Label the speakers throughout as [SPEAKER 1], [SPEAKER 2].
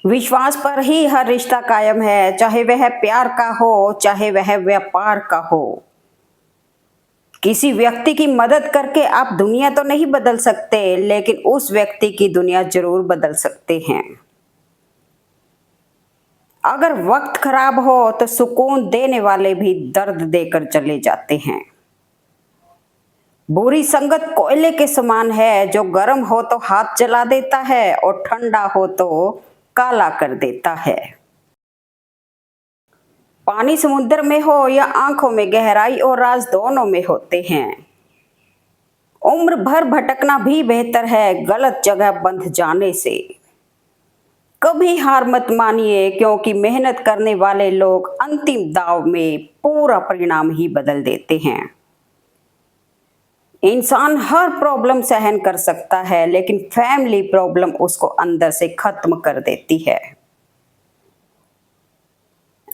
[SPEAKER 1] विश्वास पर ही हर रिश्ता कायम है, चाहे वह प्यार का हो, चाहे वह व्यापार का हो। किसी व्यक्ति की मदद करके आप दुनिया तो नहीं बदल सकते, लेकिन उस व्यक्ति की दुनिया जरूर बदल सकते हैं। अगर वक्त खराब हो तो सुकून देने वाले भी दर्द देकर चले जाते हैं। बुरी संगत कोयले के समान है, जो गर्म हो तो हाथ जला देता है और ठंडा हो तो काला कर देता है। पानी समुद्र में हो या आंखों में, गहराई और राज दोनों में होते हैं। उम्र भर भटकना भी बेहतर है गलत जगह बंध जाने से। कभी हार मत मानिए, क्योंकि मेहनत करने वाले लोग अंतिम दाव में पूरा परिणाम ही बदल देते हैं। इंसान हर प्रॉब्लम सहन कर सकता है, लेकिन फैमिली प्रॉब्लम उसको अंदर से खत्म कर देती है।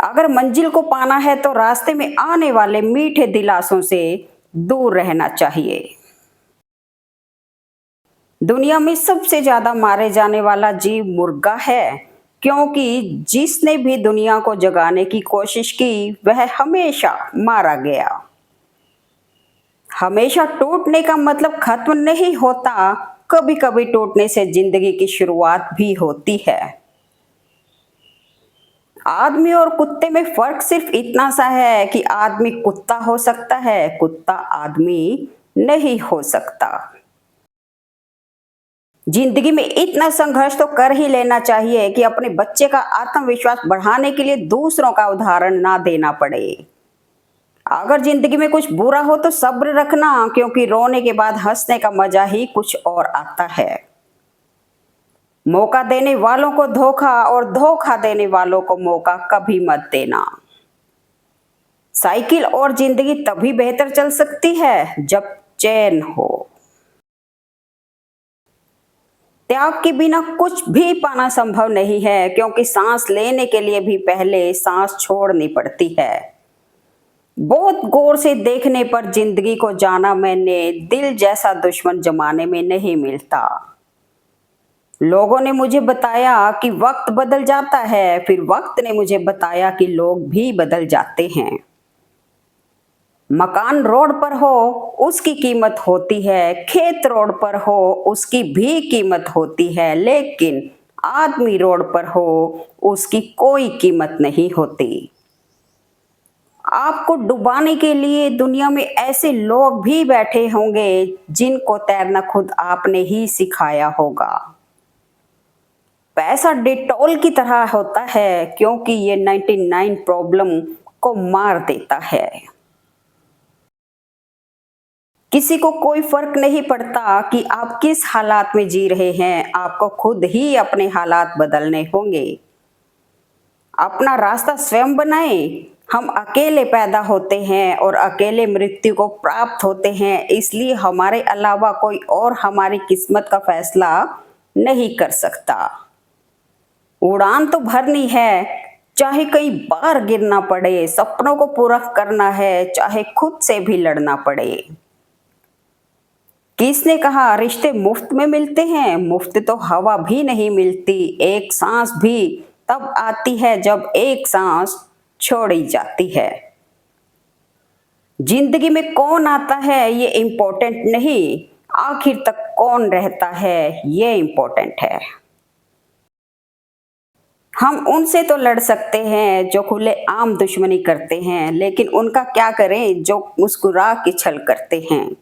[SPEAKER 1] अगर मंजिल को पाना है तो रास्ते में आने वाले मीठे दिलासों से दूर रहना चाहिए। दुनिया में सबसे ज्यादा मारे जाने वाला जीव मुर्गा है, क्योंकि जिसने भी दुनिया को जगाने की कोशिश की वह हमेशा मारा गया। हमेशा टूटने का मतलब खत्म नहीं होता, कभी कभी टूटने से जिंदगी की शुरुआत भी होती है। आदमी और कुत्ते में फर्क सिर्फ इतना सा है कि आदमी कुत्ता हो सकता है, कुत्ता आदमी नहीं हो सकता। जिंदगी में इतना संघर्ष तो कर ही लेना चाहिए कि अपने बच्चे का आत्मविश्वास बढ़ाने के लिए दूसरों का उदाहरण ना देना पड़े। अगर जिंदगी में कुछ बुरा हो तो सब्र रखना, क्योंकि रोने के बाद हंसने का मजा ही कुछ और आता है। मौका देने वालों को धोखा और धोखा देने वालों को मौका कभी मत देना। साइकिल और जिंदगी तभी बेहतर चल सकती है जब चैन हो। त्याग के बिना कुछ भी पाना संभव नहीं है, क्योंकि सांस लेने के लिए भी पहले सांस छोड़नी पड़ती है। बहुत गौर से देखने पर जिंदगी को जाना मैंने, दिल जैसा दुश्मन जमाने में नहीं मिलता। लोगों ने मुझे बताया कि वक्त बदल जाता है, फिर वक्त ने मुझे बताया कि लोग भी बदल जाते हैं। मकान रोड पर हो उसकी कीमत होती है, खेत रोड पर हो उसकी भी कीमत होती है, लेकिन आदमी रोड पर हो उसकी कोई कीमत नहीं होती। आपको डुबाने के लिए दुनिया में ऐसे लोग भी बैठे होंगे जिनको तैरना खुद आपने ही सिखाया होगा। पैसा डिटॉल की तरह होता है, क्योंकि ये 99 प्रॉब्लम को मार देता है। किसी को कोई फर्क नहीं पड़ता कि आप किस हालात में जी रहे हैं, आपको खुद ही अपने हालात बदलने होंगे। अपना रास्ता स्वयं बनाएं। हम अकेले पैदा होते हैं और अकेले मृत्यु को प्राप्त होते हैं, इसलिए हमारे अलावा कोई और हमारी किस्मत का फैसला नहीं कर सकता। उड़ान तो भरनी है, चाहे कई बार गिरना पड़े। सपनों को पूरा करना है, चाहे खुद से भी लड़ना पड़े। किसने कहा रिश्ते मुफ्त में मिलते हैं? मुफ्त तो हवा भी नहीं मिलती। एक सांस भी तब आती है जब एक सांस छोड़ी जाती है। जिंदगी में कौन आता है ये इम्पोर्टेंट नहीं, आखिर तक कौन रहता है ये इम्पोर्टेंट है। हम उनसे तो लड़ सकते हैं जो खुले आम दुश्मनी करते हैं, लेकिन उनका क्या करें जो मुस्कुरा के छल करते हैं।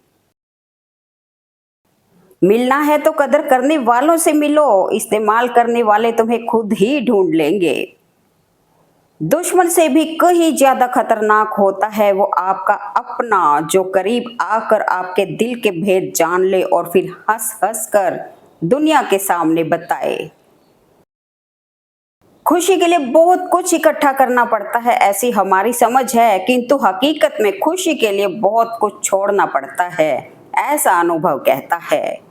[SPEAKER 1] मिलना है तो कदर करने वालों से मिलो, इस्तेमाल करने वाले तुम्हें खुद ही ढूंढ लेंगे। दुश्मन से भी कहीं ज्यादा खतरनाक होता है वो आपका अपना, जो करीब आकर आपके दिल के भेद जान ले और फिर हंस हंस कर दुनिया के सामने बताए। खुशी के लिए बहुत कुछ इकट्ठा करना पड़ता है, ऐसी हमारी समझ है, किंतु हकीकत में खुशी के लिए बहुत कुछ छोड़ना पड़ता है, ऐसा अनुभव कहता है।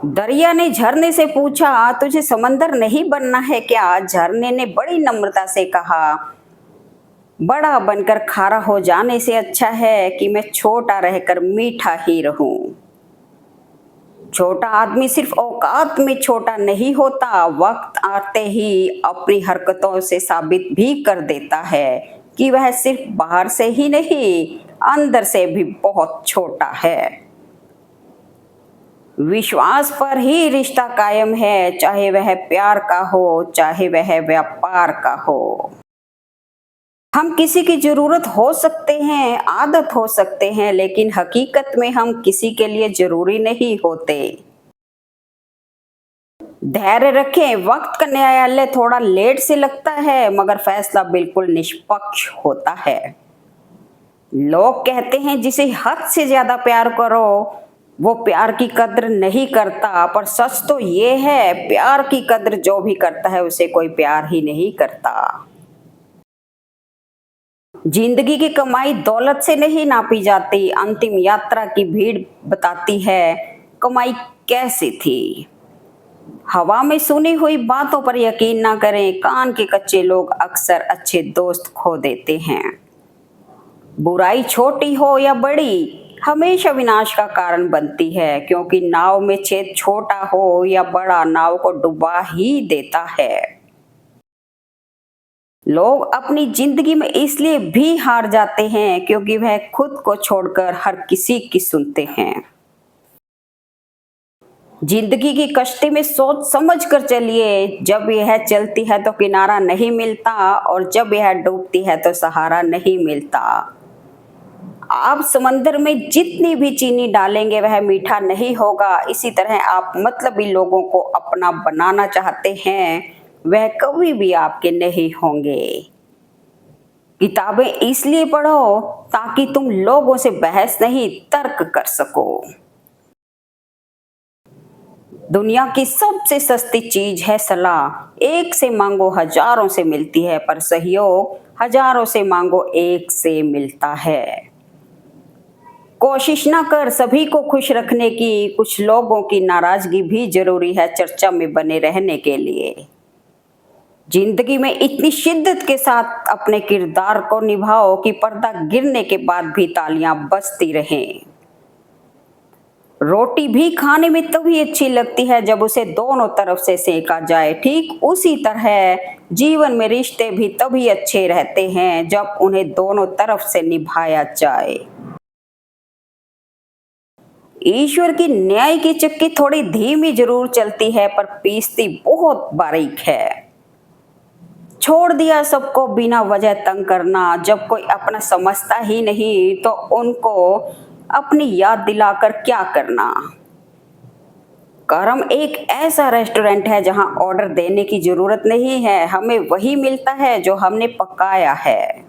[SPEAKER 1] दरिया ने झरने से पूछा, तुझे समंदर नहीं बनना है क्या? झरने ने बड़ी नम्रता से कहा, बड़ा बनकर खारा हो जाने से अच्छा है कि मैं छोटा रहकर मीठा ही रहूं। छोटा आदमी सिर्फ औकात में छोटा नहीं होता, वक्त आते ही अपनी हरकतों से साबित भी कर देता है कि वह सिर्फ बाहर से ही नहीं, अंदर से भी बहुत छोटा है। विश्वास पर ही रिश्ता कायम है, चाहे वह प्यार का हो, चाहे वह व्यापार का हो। हम किसी की जरूरत हो सकते हैं, आदत हो सकते हैं, लेकिन हकीकत में हम किसी के लिए जरूरी नहीं होते। धैर्य रखें, वक्त का न्यायालय थोड़ा लेट से लगता है, मगर फैसला बिल्कुल निष्पक्ष होता है। लोग कहते हैं जिसे हद से ज्यादा प्यार करो वो प्यार की कद्र नहीं करता, पर सच तो ये है, प्यार की कद्र जो भी करता है उसे कोई प्यार ही नहीं करता। जिंदगी की कमाई दौलत से नहीं नापी जाती, अंतिम यात्रा की भीड़ बताती है कमाई कैसी थी। हवा में सुनी हुई बातों पर यकीन ना करें, कान के कच्चे लोग अक्सर अच्छे दोस्त खो देते हैं। बुराई छोटी हो या बड़ी हमेशा विनाश का कारण बनती है, क्योंकि नाव में छेद छोटा हो या बड़ा नाव को डुबा ही देता है। लोग अपनी जिंदगी में इसलिए भी हार जाते हैं क्योंकि वह खुद को छोड़कर हर किसी की सुनते हैं। जिंदगी की कश्ती में सोच समझ कर चलिए, जब यह चलती है तो किनारा नहीं मिलता और जब यह डूबती है तो सहारा नहीं मिलता। आप समंदर में जितनी भी चीनी डालेंगे वह मीठा नहीं होगा। इसी तरह आप मतलबी लोगों को अपना बनाना चाहते हैं, वह कभी भी आपके नहीं होंगे। किताबें इसलिए पढ़ो ताकि तुम लोगों से बहस नहीं तर्क कर सको। दुनिया की सबसे सस्ती चीज है सलाह, एक से मांगो हजारों से मिलती है, पर सहयोग हजारों से मांगो एक से मिलता है। कोशिश ना कर सभी को खुश रखने की, कुछ लोगों की नाराजगी भी जरूरी है चर्चा में बने रहने के लिए। जिंदगी में इतनी शिद्दत के साथ अपने किरदार को निभाओ कि पर्दा गिरने के बाद भी तालियां बजती रहें। रोटी भी खाने में तभी अच्छी लगती है जब उसे दोनों तरफ से सेका जाए, ठीक उसी तरह जीवन में रिश्ते भी तभी अच्छे रहते हैं जब उन्हें दोनों तरफ से निभाया जाए। ईश्वर की न्याय की चक्की थोड़ी धीमी जरूर चलती है, पर पीसती बहुत बारीक है। छोड़ दिया सबको बिना वजह तंग करना, जब कोई अपना समझता ही नहीं तो उनको अपनी याद दिलाकर क्या करना। कर्म एक ऐसा रेस्टोरेंट है जहां ऑर्डर देने की जरूरत नहीं है, हमें वही मिलता है जो हमने पकाया है।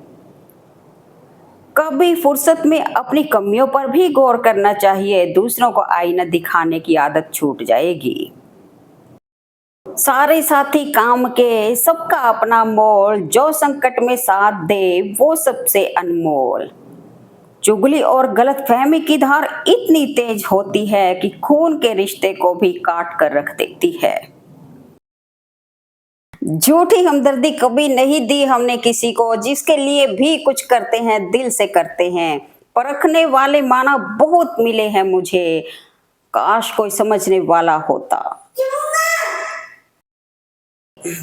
[SPEAKER 1] कभी फुर्सत में अपनी कमियों पर भी गौर करना चाहिए, दूसरों को आईना दिखाने की आदत छूट जाएगी। सारे साथी काम के, सबका अपना मोल, जो संकट में साथ दे वो सबसे अनमोल। चुगली और गलतफहमी की धार इतनी तेज होती है कि खून के रिश्ते को भी काट कर रख देती है। झूठी हमदर्दी कभी नहीं दी हमने किसी को, जिसके लिए भी कुछ करते हैं दिल से करते हैं। परखने वाले माना बहुत मिले हैं मुझे, काश कोई समझने वाला होता।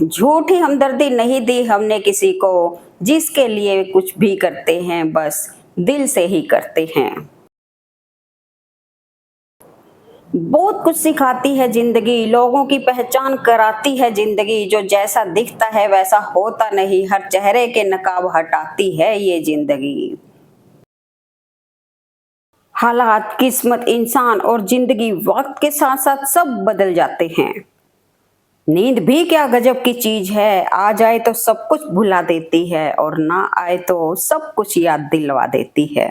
[SPEAKER 1] झूठी हमदर्दी नहीं दी हमने किसी को, जिसके लिए कुछ भी करते हैं बस दिल से ही करते हैं। बहुत कुछ सिखाती है जिंदगी, लोगों की पहचान कराती है जिंदगी, जो जैसा दिखता है वैसा होता नहीं, हर चेहरे के नकाब हटाती है ये जिंदगी। हालात, किस्मत, इंसान और जिंदगी वक्त के साथ साथ सब बदल जाते हैं। नींद भी क्या गजब की चीज है, आ जाए तो सब कुछ भुला देती है और ना आए तो सब कुछ याद दिलवा देती है।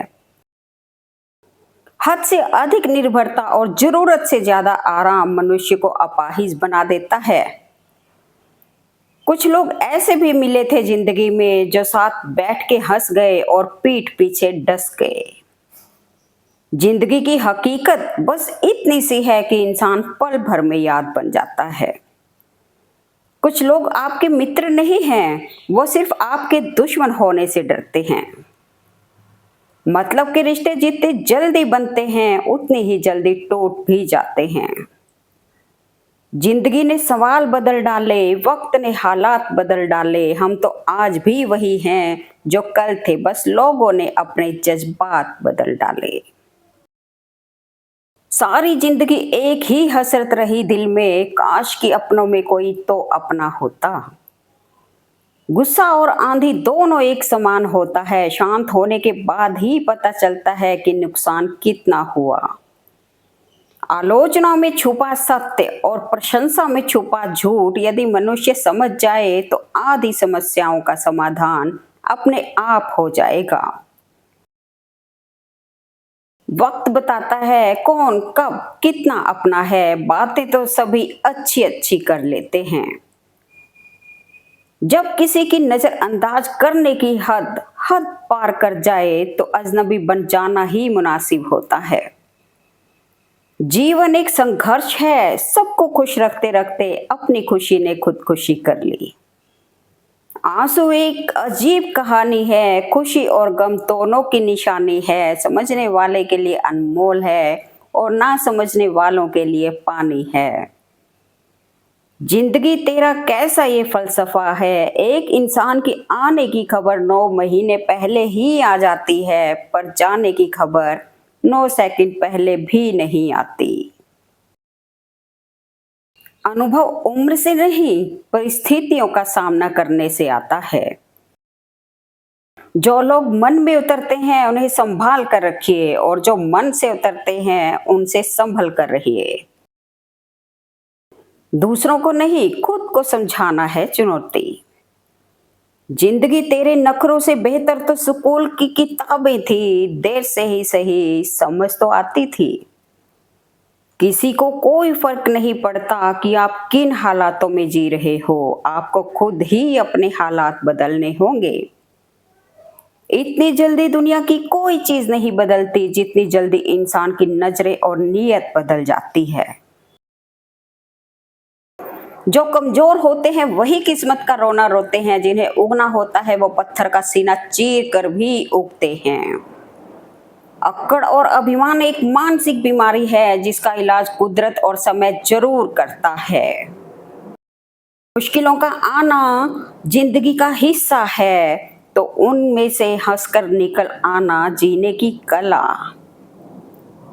[SPEAKER 1] हद से अधिक निर्भरता और जरूरत से ज्यादा आराम मनुष्य को अपाहिज बना देता है। कुछ लोग ऐसे भी मिले थे जिंदगी में जो साथ बैठ के हंस गए और पीठ पीछे डस गए। जिंदगी की हकीकत बस इतनी सी है कि इंसान पल भर में याद बन जाता है। कुछ लोग आपके मित्र नहीं हैं, वो सिर्फ आपके दुश्मन होने से डरते हैं। मतलब के रिश्ते जितने जल्दी बनते हैं उतने ही जल्दी टूट भी जाते हैं। जिंदगी ने सवाल बदल डाले, वक्त ने हालात बदल डाले, हम तो आज भी वही हैं जो कल थे, बस लोगों ने अपने जज्बात बदल डाले। सारी जिंदगी एक ही हसरत रही दिल में, काश कि अपनों में कोई तो अपना होता। गुस्सा और आंधी दोनों एक समान होता है, शांत होने के बाद ही पता चलता है कि नुकसान कितना हुआ। आलोचना में छुपा सत्य और प्रशंसा में छुपा झूठ यदि मनुष्य समझ जाए तो आधी समस्याओं का समाधान अपने आप हो जाएगा। वक्त बताता है कौन कब कितना अपना है, बातें तो सभी अच्छी अच्छी कर लेते हैं। जब किसी की नजरअंदाज करने की हद हद पार कर जाए तो अजनबी बन जाना ही मुनासिब होता है। जीवन एक संघर्ष है, सबको खुश रखते रखते अपनी खुशी ने खुदकुशी कर ली। आंसू एक अजीब कहानी है, खुशी और गम दोनों की निशानी है, समझने वाले के लिए अनमोल है और ना समझने वालों के लिए पानी है। जिंदगी तेरा कैसा ये फलसफा है, एक इंसान की आने की खबर 9 महीने पहले ही आ जाती है, पर जाने की खबर 9 सेकंड पहले भी नहीं आती। अनुभव उम्र से नहीं परिस्थितियों का सामना करने से आता है। जो लोग मन में उतरते हैं उन्हें संभाल कर रखिए और जो मन से उतरते हैं उनसे संभल कर रहिए। दूसरों को नहीं खुद को समझाना है चुनौती। जिंदगी तेरे नखरों से बेहतर तो स्कूल की किताबें थी, देर से ही सही समझ तो आती थी। किसी को कोई फर्क नहीं पड़ता कि आप किन हालातों में जी रहे हो, आपको खुद ही अपने हालात बदलने होंगे। इतनी जल्दी दुनिया की कोई चीज नहीं बदलती जितनी जल्दी इंसान की नजरें और नीयत बदल जाती है। जो कमजोर होते हैं वही किस्मत का रोना रोते हैं, जिन्हें उगना होता है वो पत्थर का सीना चीर कर भी उगते हैं। अक्कड़ और अभिमान एक मानसिक बीमारी है जिसका इलाज कुदरत और समय जरूर करता है। मुश्किलों का आना जिंदगी का हिस्सा है, तो उनमें से हंसकर निकल आना जीने की कला।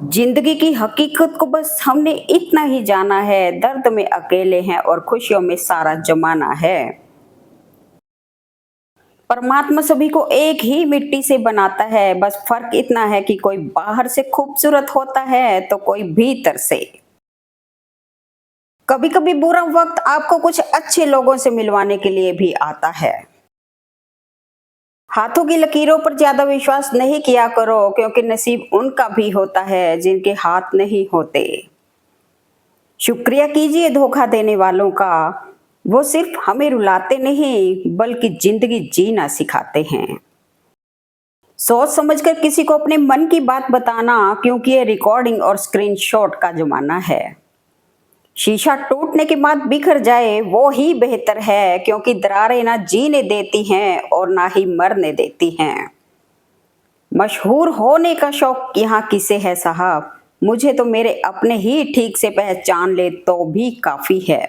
[SPEAKER 1] जिंदगी की हकीकत को बस हमने इतना ही जाना है, दर्द में अकेले हैं और खुशियों में सारा जमाना है। परमात्मा सभी को एक ही मिट्टी से बनाता है, बस फर्क इतना है कि कोई बाहर से खूबसूरत होता है तो कोई भीतर से। कभी कभी बुरा वक्त आपको कुछ अच्छे लोगों से मिलवाने के लिए भी आता है। हाथों की लकीरों पर ज्यादा विश्वास नहीं किया करो, क्योंकि नसीब उनका भी होता है जिनके हाथ नहीं होते। शुक्रिया कीजिए धोखा देने वालों का, वो सिर्फ हमें रुलाते नहीं बल्कि जिंदगी जीना सिखाते हैं। सोच समझकर किसी को अपने मन की बात बताना, क्योंकि ये रिकॉर्डिंग और स्क्रीनशॉट का जमाना है। शीशा टूटने के बाद बिखर जाए वो ही बेहतर है, क्योंकि दरारें ना जीने देती हैं और ना ही मरने देती हैं। मशहूर होने का शौक यहाँ किसे है साहब, मुझे तो मेरे अपने ही ठीक से पहचान ले तो भी काफी है।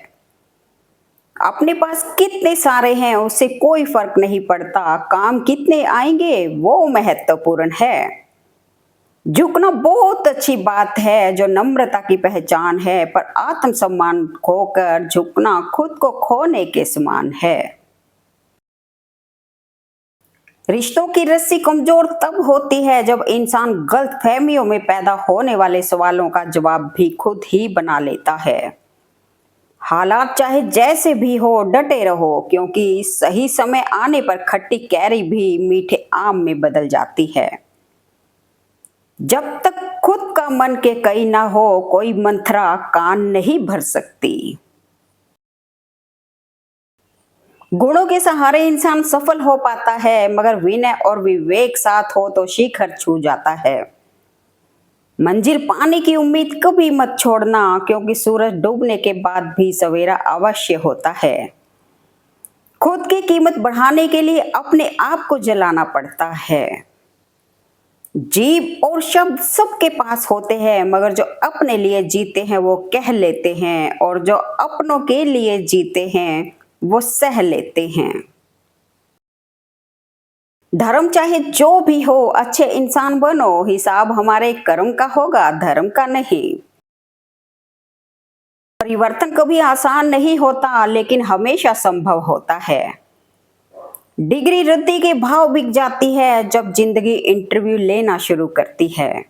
[SPEAKER 1] अपने पास कितने सारे हैं उससे कोई फर्क नहीं पड़ता, काम कितने आएंगे वो महत्वपूर्ण है। झुकना बहुत अच्छी बात है जो नम्रता की पहचान है, पर आत्मसम्मान खोकर झुकना खुद को खोने के समान है। रिश्तों की रस्सी कमजोर तब होती है जब इंसान गलतफहमियों में पैदा होने वाले सवालों का जवाब भी खुद ही बना लेता है। हालात चाहे जैसे भी हो डटे रहो, क्योंकि सही समय आने पर खट्टी कैरी भी मीठे आम में बदल जाती है। जब तक खुद का मन के कई ना हो कोई मंत्रा कान नहीं भर सकती। गुणों के सहारे इंसान सफल हो पाता है, मगर विनय और विवेक साथ हो तो शिखर छू जाता है। मंजिल पाने की उम्मीद कभी मत छोड़ना, क्योंकि सूरज डूबने के बाद भी सवेरा अवश्य होता है। खुद की कीमत बढ़ाने के लिए अपने आप को जलाना पड़ता है। जीभ और शब्द सबके पास होते हैं, मगर जो अपने लिए जीते हैं वो कह लेते हैं, और जो अपनों के लिए जीते हैं वो सह लेते हैं। धर्म चाहे जो भी हो, अच्छे इंसान बनो, हिसाब हमारे कर्म का होगा, धर्म का नहीं। परिवर्तन कभी आसान नहीं होता, लेकिन हमेशा संभव होता है। डिग्री रद्दी के भाव बिक जाती है जब जिंदगी इंटरव्यू लेना शुरू करती है।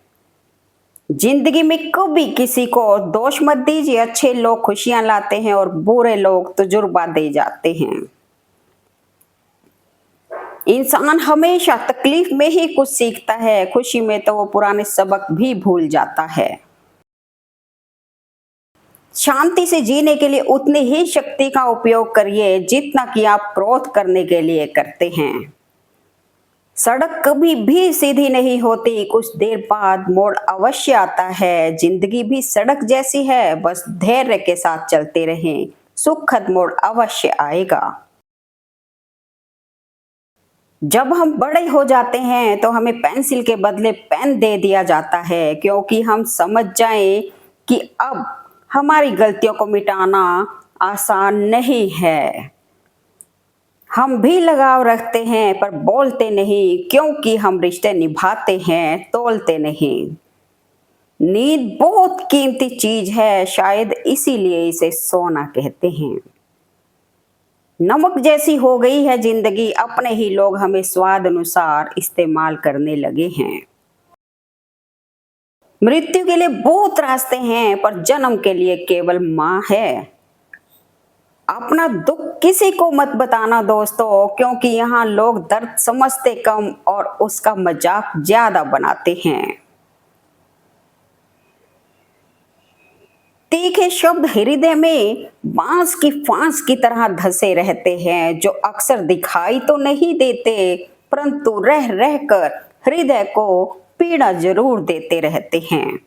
[SPEAKER 1] जिंदगी में कभी किसी को दोष मत दीजिए, अच्छे लोग खुशियां लाते हैं और बुरे लोग तजुर्बा दे जाते हैं। इंसान हमेशा तकलीफ में ही कुछ सीखता है, खुशी में तो वो पुराने सबक भी भूल जाता है। शांति से जीने के लिए उतनी ही शक्ति का उपयोग करिए जितना कि आप क्रोध करने के लिए करते हैं। सड़क कभी भी सीधी नहीं होती, कुछ देर बाद मोड़ अवश्य आता है। जिंदगी भी सड़क जैसी है, बस धैर्य के साथ चलते रहें, सुखद मोड़ अवश्य आएगा। जब हम बड़े हो जाते हैं तो हमें पेंसिल के बदले पेन दे दिया जाता है, क्योंकि हम समझ जाएं कि अब हमारी गलतियों को मिटाना आसान नहीं है। हम भी लगाव रखते हैं पर बोलते नहीं, क्योंकि हम रिश्ते निभाते हैं, तोलते नहीं। नींद बहुत कीमती चीज है, शायद इसीलिए इसे सोना कहते हैं। नमक जैसी हो गई है जिंदगी, अपने ही लोग हमें स्वाद अनुसार इस्तेमाल करने लगे हैं। मृत्यु के लिए बहुत रास्ते हैं, पर जन्म के लिए केवल माँ है। अपना दुख किसी को मत बताना दोस्तों, क्योंकि यहाँ लोग दर्द समझते कम और उसका मजाक ज्यादा बनाते हैं। तीखे शब्द हृदय में बांस की फांस की तरह धसे रहते हैं, जो अक्सर दिखाई तो नहीं देते, परंतु रह रहकर हृदय को पीड़ा जरूर देते रहते हैं।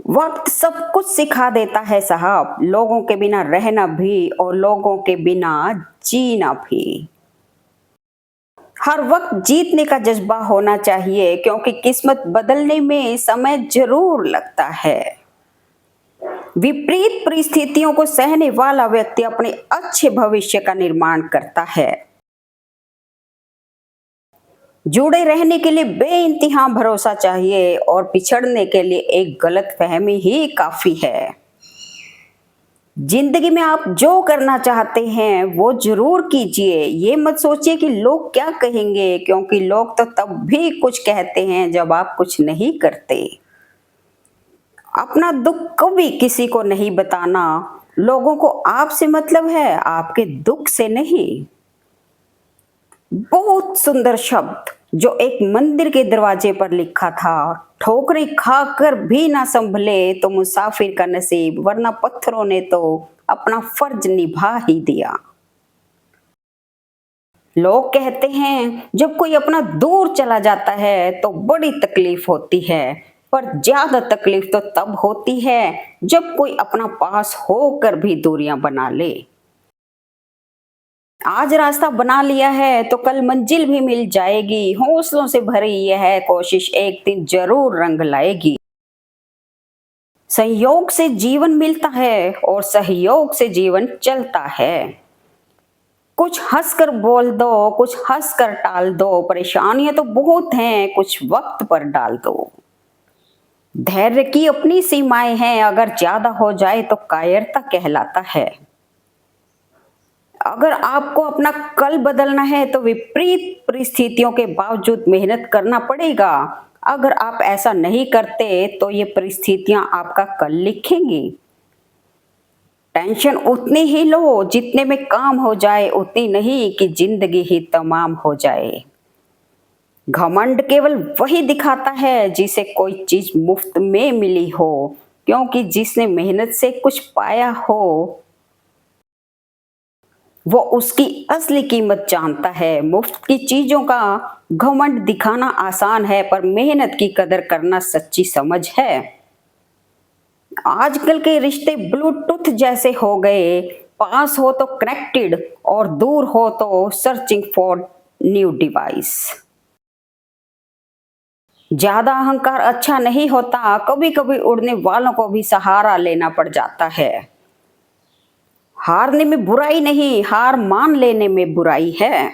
[SPEAKER 1] वक्त सब कुछ सिखा देता है साहब, लोगों के बिना रहना भी और लोगों के बिना जीना भी। हर वक्त जीतने का जज्बा होना चाहिए, क्योंकि किस्मत बदलने में समय जरूर लगता है। विपरीत परिस्थितियों को सहने वाला व्यक्ति अपने अच्छे भविष्य का निर्माण करता है। जुड़े रहने के लिए बेइंतहा भरोसा चाहिए, और पिछड़ने के लिए एक गलतफहमी ही काफी है। जिंदगी में आप जो करना चाहते हैं वो जरूर कीजिए। ये मत सोचिए कि लोग क्या कहेंगे, क्योंकि लोग तो तब भी कुछ कहते हैं जब आप कुछ नहीं करते। अपना दुख कभी किसी को नहीं बताना, लोगों को आपसे मतलब है, आपके दुख से नहीं। बहुत सुंदर शब्द जो एक मंदिर के दरवाजे पर लिखा था, ठोकरें खाकर भी ना संभले तो मुसाफिर का नसीब, वरना पत्थरों ने तो अपना फर्ज निभा ही दिया। लोग कहते हैं जब कोई अपना दूर चला जाता है तो बड़ी तकलीफ होती है, पर ज्यादा तकलीफ तो तब होती है जब कोई अपना पास होकर भी दूरियां बना ले। आज रास्ता बना लिया है तो कल मंजिल भी मिल जाएगी, हौसलों से भरी यह कोशिश एक दिन जरूर रंग लाएगी। संयोग से जीवन मिलता है और सहयोग से जीवन चलता है। कुछ हंसकर बोल दो, कुछ हंसकर टाल दो, परेशानियां तो बहुत हैं, कुछ वक्त पर डाल दो। धैर्य की अपनी सीमाएं हैं, अगर ज्यादा हो जाए तो कायरता कहलाता है। अगर आपको अपना कल बदलना है तो विपरीत परिस्थितियों के बावजूद मेहनत करना पड़ेगा। अगर आप ऐसा नहीं करते तो ये परिस्थितियां आपका कल लिखेंगी। टेंशन उतनी ही लो जितने में काम हो जाए, उतनी नहीं कि जिंदगी ही तमाम हो जाए। घमंड केवल वही दिखाता है जिसे कोई चीज मुफ्त में मिली हो, क्योंकि जिसने मेहनत से कुछ पाया हो वो उसकी असली कीमत जानता है। मुफ्त की चीजों का घमंड दिखाना आसान है, पर मेहनत की कदर करना सच्ची समझ है। आजकल के रिश्ते ब्लूटूथ जैसे हो गए, पास हो तो कनेक्टेड और दूर हो तो सर्चिंग फॉर न्यू डिवाइस। ज्यादा अहंकार अच्छा नहीं होता, कभी कभी उड़ने वालों को भी सहारा लेना पड़ जाता है। हारने में बुराई नहीं, हार मान लेने में बुराई है।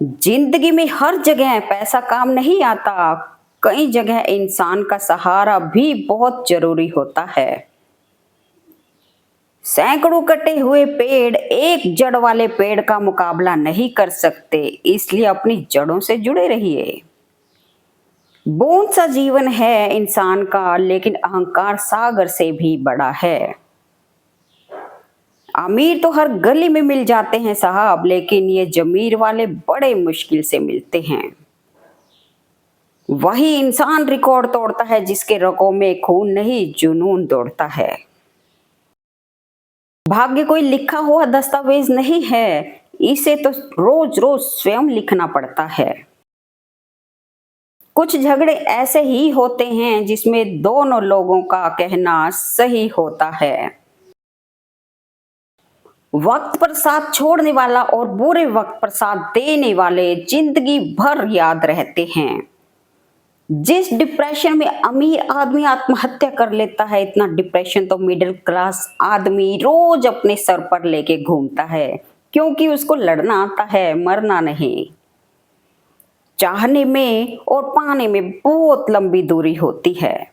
[SPEAKER 1] जिंदगी में हर जगह पैसा काम नहीं आता, कई जगह इंसान का सहारा भी बहुत जरूरी होता है। सैकड़ों कटे हुए पेड़ एक जड़ वाले पेड़ का मुकाबला नहीं कर सकते, इसलिए अपनी जड़ों से जुड़े रहिए। बूंद सा जीवन है इंसान का, लेकिन अहंकार सागर से भी बड़ा है। अमीर तो हर गली में मिल जाते हैं साहब, लेकिन ये जमीर वाले बड़े मुश्किल से मिलते हैं। वही इंसान रिकॉर्ड तोड़ता है जिसके रगों में खून नहीं, जुनून दौड़ता है। भाग्य कोई लिखा हुआ दस्तावेज नहीं है, इसे तो रोज रोज स्वयं लिखना पड़ता है। कुछ झगड़े ऐसे ही होते हैं जिसमें दोनों लोगों का कहना सही होता है। वक्त पर साथ छोड़ने वाला और बुरे वक्त पर साथ देने वाले जिंदगी भर याद रहते हैं। जिस डिप्रेशन में अमीर आदमी आत्महत्या कर लेता है, इतना डिप्रेशन तो मिडिल क्लास आदमी रोज अपने सर पर लेके घूमता है, क्योंकि उसको लड़ना आता है, मरना नहीं। चाहने में और पाने में बहुत लंबी दूरी होती है।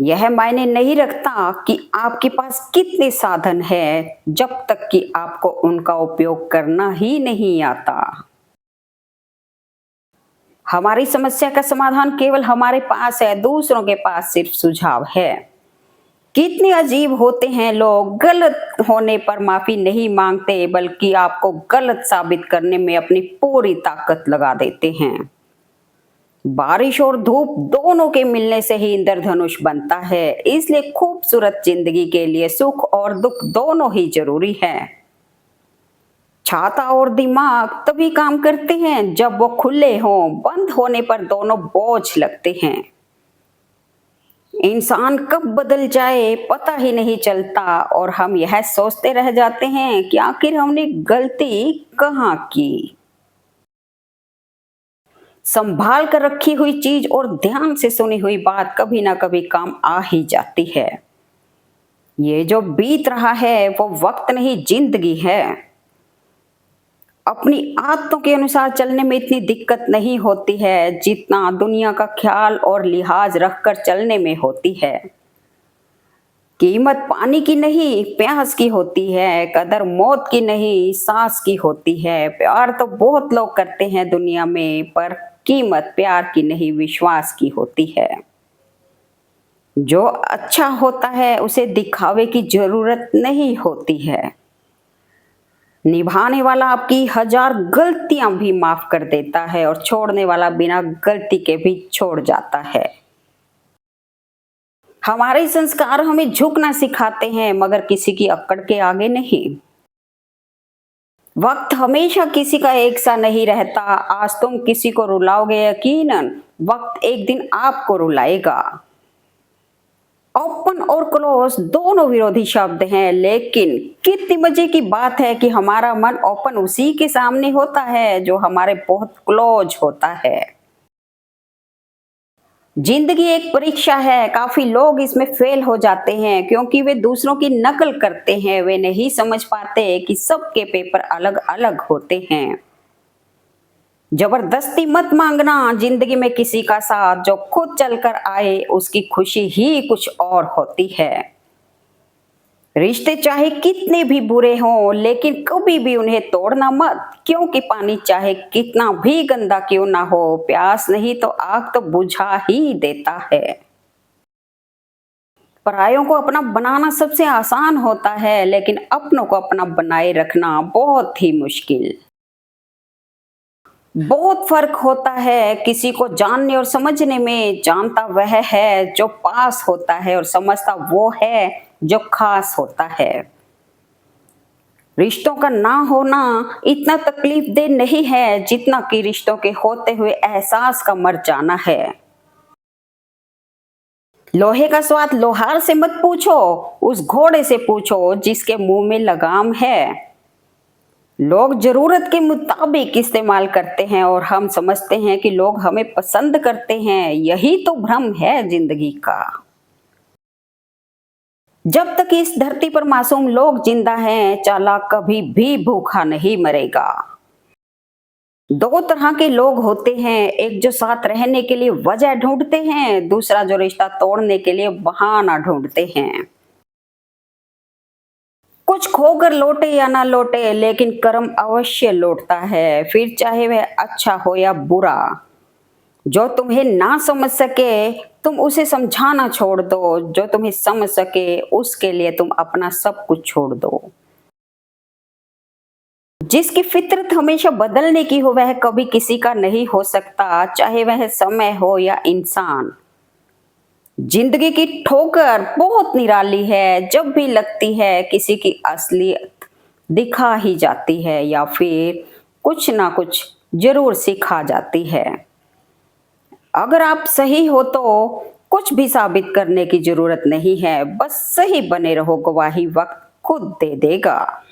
[SPEAKER 1] यह मायने नहीं रखता कि आपके पास कितने साधन हैं, जब तक कि आपको उनका उपयोग करना ही नहीं आता। हमारी समस्या का समाधान केवल हमारे पास है, दूसरों के पास सिर्फ सुझाव है। कितने अजीब होते हैं लोग, गलत होने पर माफी नहीं मांगते, बल्कि आपको गलत साबित करने में अपनी पूरी ताकत लगा देते हैं। बारिश और धूप दोनों के मिलने से ही इंद्रधनुष बनता है, इसलिए खूबसूरत जिंदगी के लिए सुख और दुख दोनों ही जरूरी है। छाता और दिमाग तभी काम करते हैं जब वो खुले हों, बंद होने पर दोनों बोझ लगते हैं। इंसान कब बदल जाए पता ही नहीं चलता, और हम यह सोचते रह जाते हैं कि आखिर हमने गलती कहाँ की। संभाल कर रखी हुई चीज और ध्यान से सुनी हुई बात कभी ना कभी काम आ ही जाती है। ये जो बीत रहा है वो वक्त नहीं, जिंदगी है। अपनी आदतों के अनुसार चलने में इतनी दिक्कत नहीं होती है जितना दुनिया का ख्याल और लिहाज रखकर चलने में होती है। कीमत पानी की नहीं, प्यास की होती है। कदर मौत की नहीं, सांस की होती है। प्यार तो बहुत लोग करते हैं दुनिया में, पर कीमत प्यार की नहीं, विश्वास की होती है। जो अच्छा होता है उसे दिखावे की जरूरत नहीं होती है। निभाने वाला आपकी हजार गलतियां भी माफ कर देता है, और छोड़ने वाला बिना गलती के भी छोड़ जाता है। हमारे संस्कार हमें झुकना सिखाते हैं, मगर किसी की अक्कड़ के आगे नहीं। वक्त हमेशा किसी का एक सा नहीं रहता। आज तुम किसी को रुलाओगे, यकीनन वक्त एक दिन आपको रुलाएगा। ओपन और क्लोज दोनों विरोधी शब्द हैं, लेकिन कितनी मजे की बात है कि हमारा मन ओपन उसी के सामने होता है जो हमारे बहुत क्लोज होता है। जिंदगी एक परीक्षा है, काफी लोग इसमें फेल हो जाते हैं क्योंकि वे दूसरों की नकल करते हैं। वे नहीं समझ पाते कि सबके पेपर अलग अलग होते हैं। जबरदस्ती मत मांगना जिंदगी में किसी का साथ, जो खुद चलकर आए उसकी खुशी ही कुछ और होती है। रिश्ते चाहे कितने भी बुरे हों, लेकिन कभी भी उन्हें तोड़ना मत, क्योंकि पानी चाहे कितना भी गंदा क्यों ना हो, प्यास नहीं तो आग तो बुझा ही देता है। परायों को अपना बनाना सबसे आसान होता है, लेकिन अपनों को अपना बनाए रखना बहुत ही मुश्किल। बहुत फर्क होता है किसी को जानने और समझने में। जानता वह है जो पास होता है, और समझता वो है जो खास होता है। रिश्तों का ना होना इतना तकलीफ दे नहीं है जितना कि रिश्तों के होते हुए एहसास का मर जाना है। लोहे का स्वाद लोहार से मत पूछो, उस घोड़े से पूछो जिसके मुंह में लगाम है। लोग जरूरत के मुताबिक इस्तेमाल करते हैं और हम समझते हैं कि लोग हमें पसंद करते हैं। यही तो भ्रम है जिंदगी का। जब तक इस धरती पर मासूम लोग जिंदा हैं, चालाक कभी भी भूखा नहीं मरेगा। दो तरह के लोग होते हैं, एक जो साथ रहने के लिए वजह ढूंढते हैं, दूसरा जो रिश्ता तोड़ने के लिए बहाना ढूंढते हैं। कुछ खोकर लौटे या ना लौटे, लेकिन कर्म अवश्य लौटता है, फिर चाहे वह अच्छा हो या बुरा। जो तुम्हें ना समझ सके तुम उसे समझाना छोड़ दो, जो तुम्हें समझ सके उसके लिए तुम अपना सब कुछ छोड़ दो। जिसकी फितरत हमेशा बदलने की हो वह कभी किसी का नहीं हो सकता, चाहे वह समय हो या इंसान। जिंदगी की ठोकर बहुत निराली है, जब भी लगती है किसी की असलियत दिखा ही जाती है या फिर कुछ ना कुछ जरूर सिखा जाती है। अगर आप सही हो तो कुछ भी साबित करने की जरूरत नहीं है, बस सही बने रहो, गवाही वक्त खुद दे देगा।